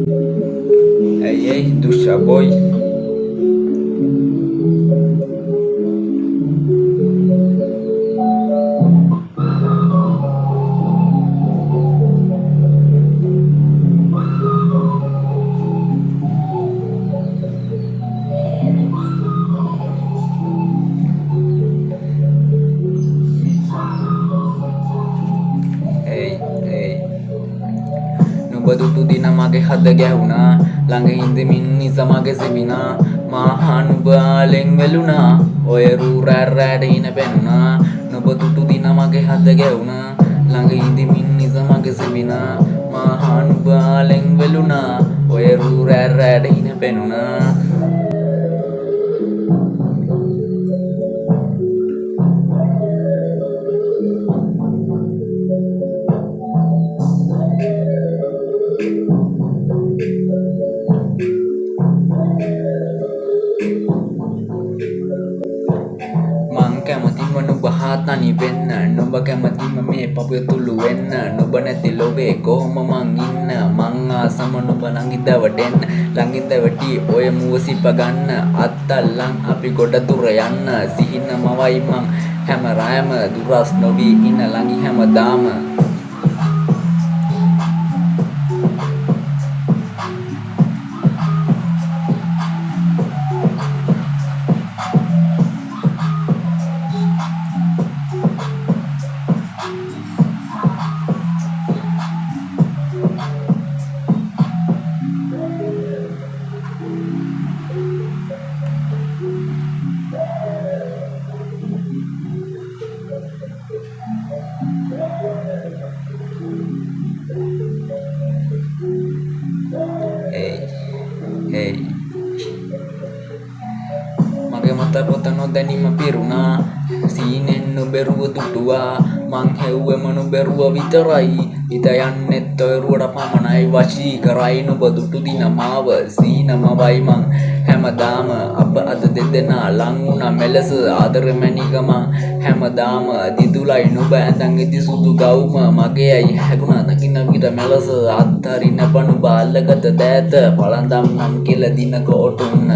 Hey, Dusha boy. Hey, hey. නුබදුටු දින මගේ හද ගැහුණා ළඟ ඉඳමින් නිසමගේ සිබිනා මාහා නුබ ආලෙන් වෙලුණා ඔය රූ රැරෑට හින පෙනුණා නුබදුටු දින මගේ හද ගැහුණා ළඟ ඉඳමින් නිසමගේ සිබිනා මාහා නුබ ආලෙන් වෙලුණා ඔය රූ රැරෑට හින පෙනුණා කැමතිම නුඹ හා තනි වෙන්න නුඹ කැමතිම මේ පපුව තුළු වෙන්න නුඹ නැති ලොවේ කොහොම මං ඉන්න මං ආසම නුඹ ළඟින් දැවටෙන්න ළඟින් දැවටි ඔය මුව සිප ගන්න අත්තල්ලන් අපි ගොඩ දුර යන්න සිහිනමවයි මං හැම රායම දුරස් නොවී ඉන්න ළඟින් හැමදාම Hey. මගේ මත පොත නොදැනීම පිරුණා සීනෙන් නොබැරුව දුටුවා මං හැව්වෙම නොබැරුව විතරයි හිත යන්නෙත් ඔය රුවට පමණයි වශී කරයි නුඹ දුටු දින මාව සීනමවයි මං හැමදාම අප අද දෙදෙනා ලං වුණා මෙලෙස ආදරමැණික මං හැමදාම දිදුලයි නුඹ ඇඳන් ඉදි සුදු ගවුම මගේ ඇයි හැගුණා දකින්න විට මෙලෙස අත්තරින පණු බාල්ලගත දෑත පළඳම් නම් කියලා දිනක ඔටුන්න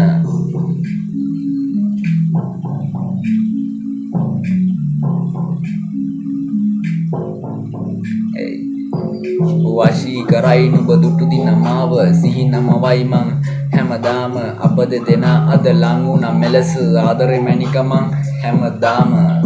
වශී කරයි නුඹ දුටු දින මාව සිහිනමවයි මං හැමදාම අප දෙදෙනා අද ලං වුණා මෙලෙස ආදරෙ මැණික මං හැමදාම